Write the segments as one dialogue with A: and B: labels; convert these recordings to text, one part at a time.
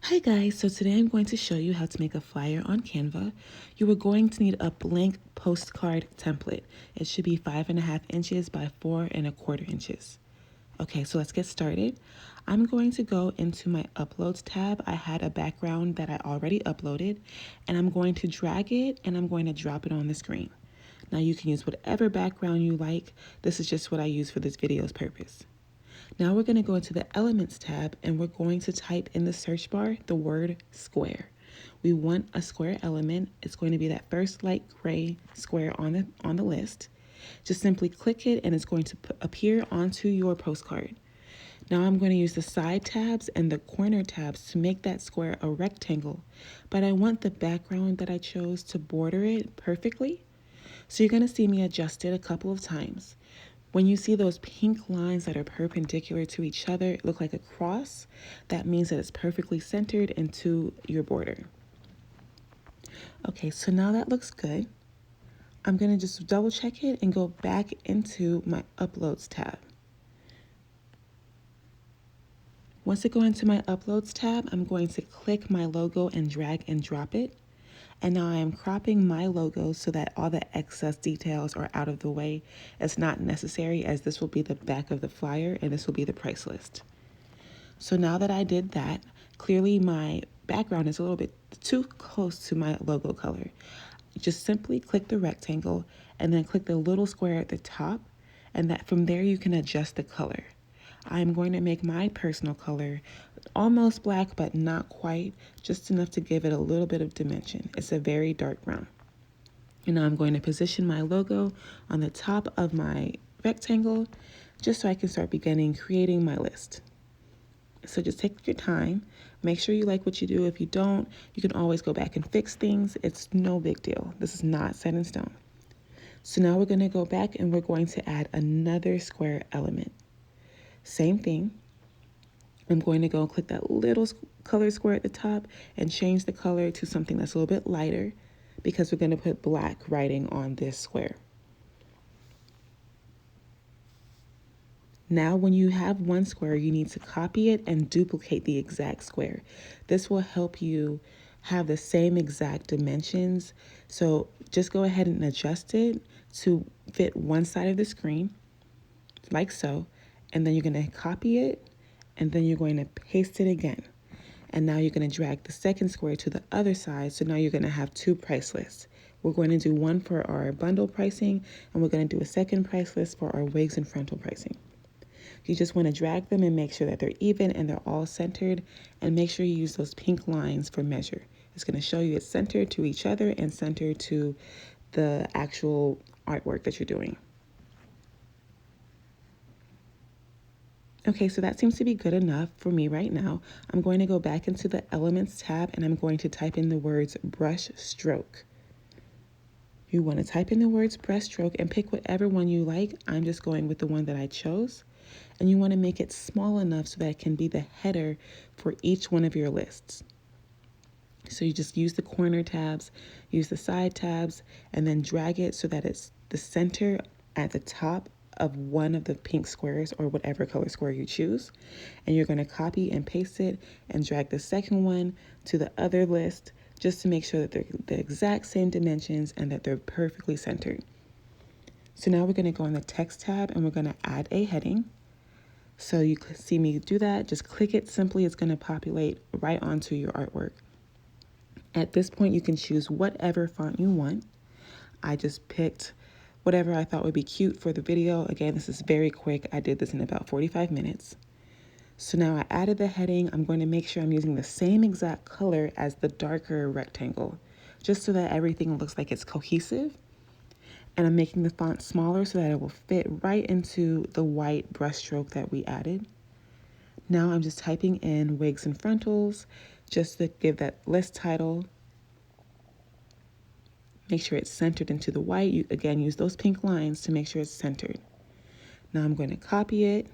A: Hi guys, so today I'm going to show you how to make a flyer on Canva. You are going to need a blank postcard template. It should be 5.5 inches by 4.25 inches. Okay, so let's get started. I'm going to go into my uploads tab. I had a background that I already uploaded, and I'm going to drag it and I'm going to drop it on the screen. Now you can use whatever background you like. This is just what I use for this video's purpose. Now we're going to go into the Elements tab and we're going to type in the search bar the word square. We want a square element. It's going to be that first light gray square on the list. Just simply click it and it's going to appear onto your postcard. Now I'm going to use the side tabs and the corner tabs to make that square a rectangle, but I want the background that I chose to border it perfectly. So you're going to see me adjust it a couple of times. When you see those pink lines that are perpendicular to each other, look like a cross, that means that it's perfectly centered into your border. Okay, so now that looks good. I'm going to just double check it and go back into my Uploads tab. Once I go into my Uploads tab, I'm going to click my logo and drag and drop it. And now I am cropping my logo so that all the excess details are out of the way. It's not necessary, as this will be the back of the flyer and this will be the price list. So now that I did that, clearly my background is a little bit too close to my logo color. Just simply click the rectangle and then click the little square at the top, and that from there you can adjust the color. I'm going to make my personal color almost black, but not quite, just enough to give it a little bit of dimension. It's a very dark brown. And now I'm going to position my logo on the top of my rectangle, just so I can start beginning creating my list. So just take your time, make sure you like what you do. If you don't, you can always go back and fix things. It's no big deal. This is not set in stone. So now we're going to go back and we're going to add another square element. Same thing. I'm going to go and click that little color square at the top and change the color to something that's a little bit lighter, because we're going to put black writing on this square. Now, when you have one square, you need to copy it and duplicate the exact square. This will help you have the same exact dimensions. So just go ahead and adjust it to fit one side of the screen, like so. And then you're going to copy it, and then you're going to paste it again. And now you're going to drag the second square to the other side. So now you're going to have two price lists. We're going to do one for our bundle pricing, and we're going to do a second price list for our wigs and frontal pricing. You just want to drag them and make sure that they're even and they're all centered, and make sure you use those pink lines for measure. It's going to show you it's centered to each other and centered to the actual artwork that you're doing. Okay, so that seems to be good enough for me right now. I'm going to go back into the Elements tab and I'm going to type in the words brush stroke. You want to type in the words brush stroke and pick whatever one you like. I'm just going with the one that I chose. And you want to make it small enough so that it can be the header for each one of your lists. So you just use the corner tabs, use the side tabs, and then drag it so that it's the center at the top of one of the pink squares or whatever color square you choose. And you're going to copy and paste it and drag the second one to the other list, just to make sure that they're the exact same dimensions and that they're perfectly centered. So now we're going to go on the text tab and we're going to add a heading. So you can see me do that. Just click it simply. It's going to populate right onto your artwork. At this point, you can choose whatever font you want. I just picked whatever I thought would be cute for the video. Again, this is very quick. I did this in about 45 minutes. So now I added the heading. I'm going to make sure I'm using the same exact color as the darker rectangle, just so that everything looks like it's cohesive. And I'm making the font smaller so that it will fit right into the white brushstroke that we added. Now I'm just typing in wigs and frontals just to give that list title. Make sure it's centered into the white. You, again, use those pink lines to make sure it's centered. Now I'm going to copy it,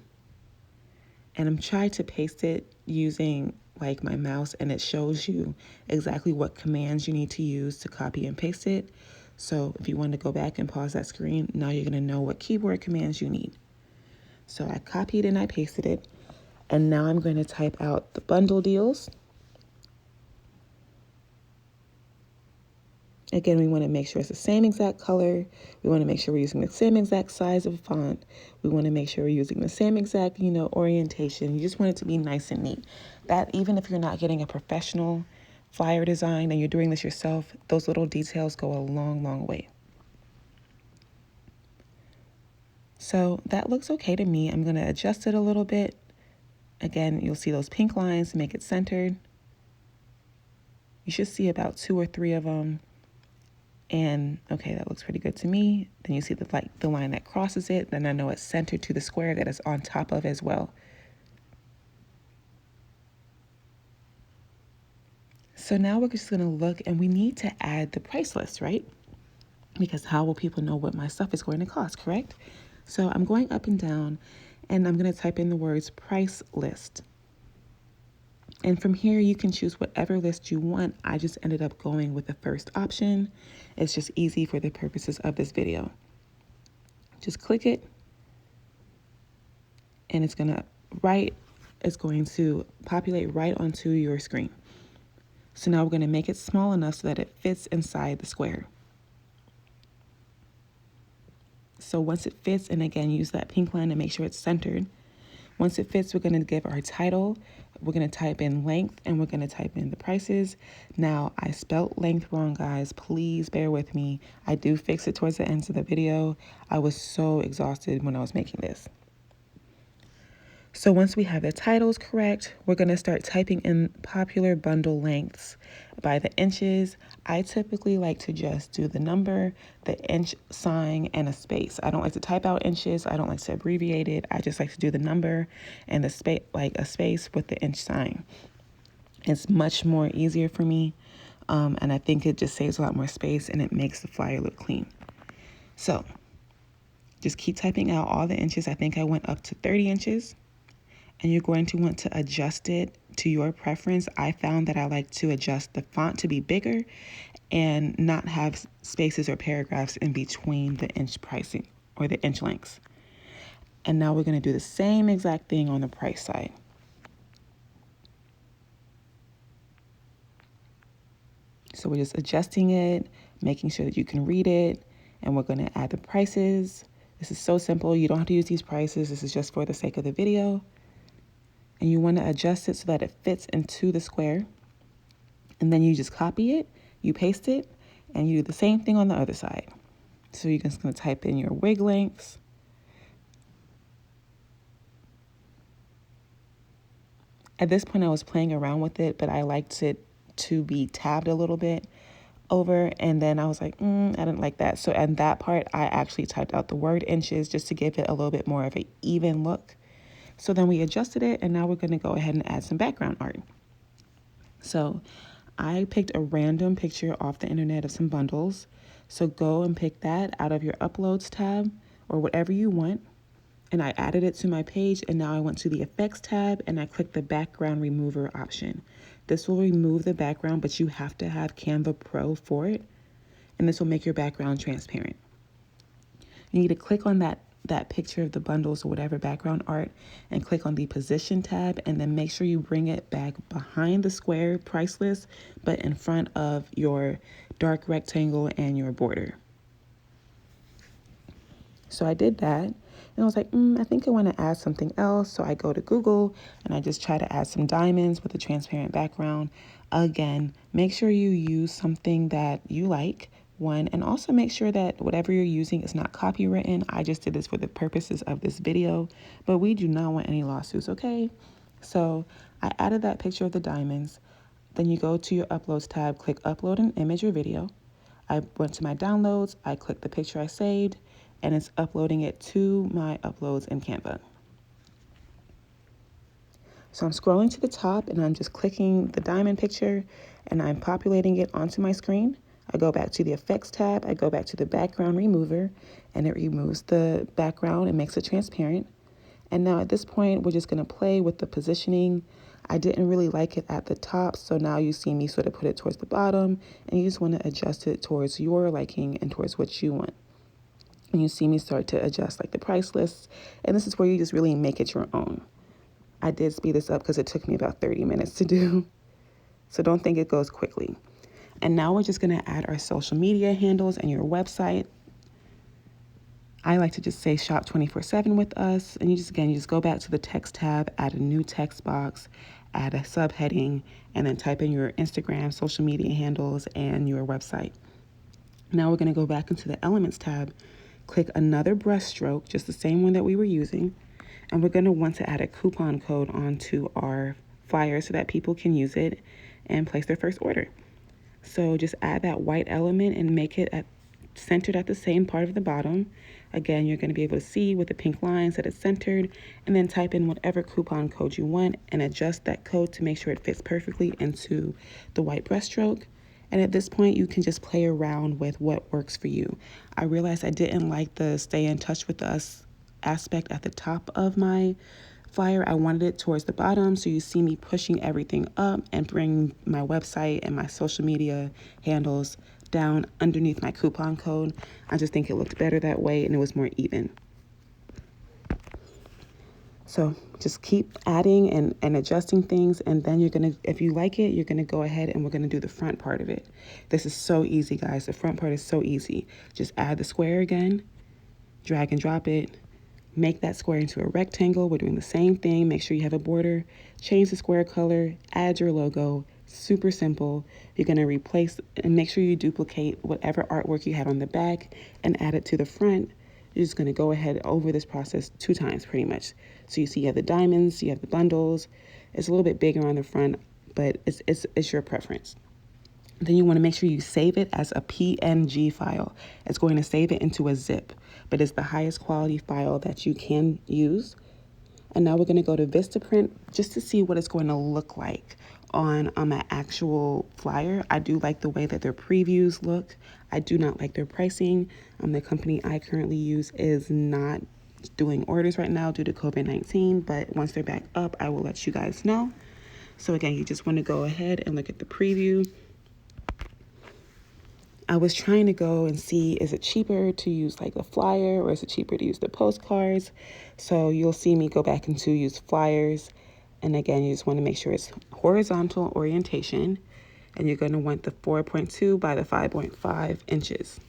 A: and I'm trying to paste it using like my mouse, and it shows you exactly what commands you need to use to copy and paste it. So if you want to go back and pause that screen, now you're going to know what keyboard commands you need. So I copied and I pasted it, and now I'm going to type out the bundle deals. Again, we want to make sure it's the same exact color. We want to make sure we're using the same exact size of font. We want to make sure we're using the same exact, orientation. You just want it to be nice and neat. That even if you're not getting a professional flyer design and you're doing this yourself, those little details go a long, long way. So that looks okay to me. I'm going to adjust it a little bit. Again, you'll see those pink lines to make it centered. You should see about 2 or 3 of them. And okay, that looks pretty good to me. Then you see the line that crosses it. Then I know it's centered to the square that it's on top of as well. So now we're just going to look, and we need to add the price list, right? Because how will people know what my stuff is going to cost, correct? So I'm going up and down, and I'm going to type in the words price list. And from here, you can choose whatever list you want. I just ended up going with the first option. It's just easy for the purposes of this video. Just click it, and it's going to populate right onto your screen. So now we're going to make it small enough so that it fits inside the square. So once it fits, and again, use that pink line to make sure it's centered. Once it fits, we're going to give our title. We're going to type in length, and we're going to type in the prices. Now, I spelled length wrong, guys. Please bear with me. I do fix it towards the end of the video. I was so exhausted when I was making this. So once we have the titles correct, we're going to start typing in popular bundle lengths by the inches. I typically like to just do the number, the inch sign, and a space. I don't like to type out inches. I don't like to abbreviate it. I just like to do the number and the space, like a space with the inch sign. It's much more easier for me, and I think it just saves a lot more space, and it makes the flyer look clean. So just keep typing out all the inches. I think I went up to 30 inches. And you're going to want to adjust it to your preference. I found that I like to adjust the font to be bigger and not have spaces or paragraphs in between the inch pricing or the inch lengths. And now we're going to do the same exact thing on the price side. So we're just adjusting it, making sure that you can read it, and we're going to add the prices. This is so simple. You don't have to use these prices. This is just for the sake of the video. And you want to adjust it so that it fits into the square. And then you just copy it, you paste it, and you do the same thing on the other side. So you're just going to type in your wig lengths. At this point, I was playing around with it, but I liked it to be tabbed a little bit over. And then I was like, I didn't like that. So in that part, I actually typed out the word inches just to give it a little bit more of an even look. So then we adjusted it, and now we're going to go ahead and add some background art. So I picked a random picture off the internet of some bundles. So go and pick that out of your uploads tab or whatever you want. And I added it to my page, and now I went to the effects tab and I clicked the background remover option. This will remove the background, but you have to have Canva Pro for it. And this will make your background transparent. You need to click on that picture of the bundles or whatever background art and click on the position tab, and then make sure you bring it back behind the square price list, but in front of your dark rectangle and your border. So I did that, and I was like, I think I want to add something else. So I go to Google and I just try to add some diamonds with a transparent background. Again, make sure you use something that you like. And also make sure that whatever you're using is not copywritten. I just did this for the purposes of this video, but we do not want any lawsuits, okay? So I added that picture of the diamonds. Then you go to your uploads tab, click upload an image or video. I went to my downloads, I clicked the picture I saved, and it's uploading it to my uploads in Canva. So I'm scrolling to the top, and I'm just clicking the diamond picture, and I'm populating it onto my screen. I go back to the effects tab, I go back to the background remover, and it removes the background and makes it transparent. And now at this point, we're just going to play with the positioning. I didn't really like it at the top, so now you see me sort of put it towards the bottom, and you just want to adjust it towards your liking and towards what you want. And you see me start to adjust like the price lists, and this is where you just really make it your own. I did speed this up because it took me about 30 minutes to do, so don't think it goes quickly. And now we're just going to add our social media handles and your website. I like to just say shop 24/7 with us. And you just go back to the text tab, add a new text box, add a subheading, and then type in your Instagram, social media handles, and your website. Now we're going to go back into the Elements tab, click another brush stroke, just the same one that we were using. And we're going to want to add a coupon code onto our flyer so that people can use it and place their first order. So just add that white element and make it centered at the same part of the bottom. Again, you're going to be able to see with the pink lines that it's centered, and then type in whatever coupon code you want and adjust that code to make sure it fits perfectly into the white brushstroke. And at this point, you can just play around with what works for you. I realized I didn't like the stay in touch with us aspect at the top of my flyer. I wanted it towards the bottom, so you see me pushing everything up and bring my website and my social media handles down underneath my coupon code. I just think it looked better that way and it was more even. So just keep adding and adjusting things, and then if you like it, you're gonna go ahead and we're gonna do the front part of it. This is so easy, guys. The front part is so easy. Just add the square again, drag and drop it, make that square into a rectangle. We're doing the same thing. Make sure you have a border, change the square color, add your logo. Super simple. You're going to replace and make sure you duplicate whatever artwork you had on the back and add it to the front. You're just going to go ahead over this process 2 times pretty much. So you see you have the diamonds, you have the bundles. It's a little bit bigger on the front, but it's your preference. Then you want to make sure you save it as a PNG file. It's going to save it into a zip, but it's the highest quality file that you can use. And now we're going to go to Vistaprint just to see what it's going to look like on my actual flyer. I do like the way that their previews look. I do not like their pricing. The company I currently use is not doing orders right now due to COVID-19, but once they're back up, I will let you guys know. So again, you just want to go ahead and look at the preview. I was trying to go and see, is it cheaper to use like a flyer or is it cheaper to use the postcards? So you'll see me go back into use flyers. And again, you just want to make sure it's horizontal orientation. And you're going to want the 4.2 by the 5.5 inches.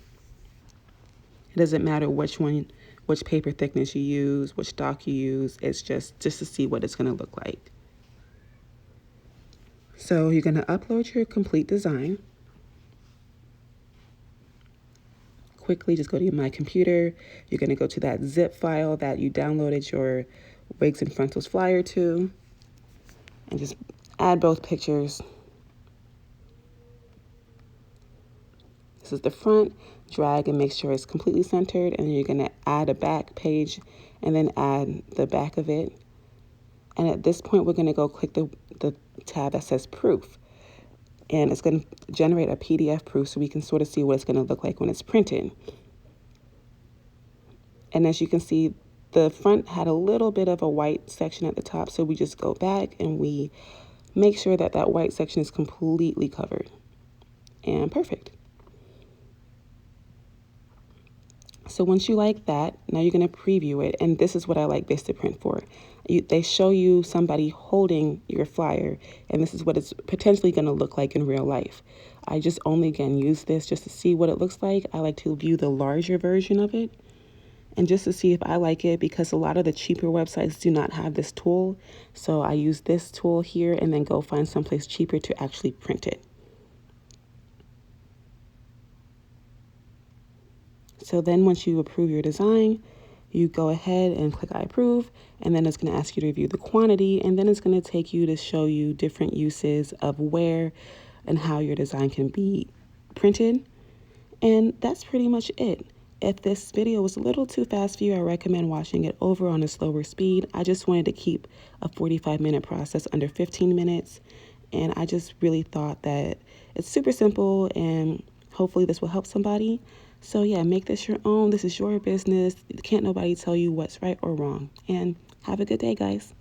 A: It doesn't matter which paper thickness you use, which stock you use. It's just to see what it's going to look like. So you're going to upload your complete design. Quickly, just go to my computer. You're going to go to that zip file that you downloaded your Wigs and Frontals flyer to, and just add both pictures. This is the front. Drag and make sure it's completely centered, and you're going to add a back page and then add the back of it. And at this point, we're going to go click the tab that says proof. And it's going to generate a PDF proof so we can sort of see what it's going to look like when it's printed. And as you can see, the front had a little bit of a white section at the top, so we just go back and we make sure that that white section is completely covered. And perfect. So once you like that, now you're going to preview it. And this is what I like Vistaprint for. They show you somebody holding your flyer, and this is what it's potentially going to look like in real life. I just only, again, use this just to see what it looks like. I like to view the larger version of it and just to see if I like it, because a lot of the cheaper websites do not have this tool. So I use this tool here and then go find someplace cheaper to actually print it. So then once you approve your design, you go ahead and click I approve, and then it's going to ask you to review the quantity, and then it's going to take you to show you different uses of where and how your design can be printed. And that's pretty much it. If this video was a little too fast for you, I recommend watching it over on a slower speed. I just wanted to keep a 45-minute process under 15 minutes, and I just really thought that it's super simple, and hopefully this will help somebody. So yeah, make this your own. This is your business. Can't nobody tell you what's right or wrong. And have a good day, guys.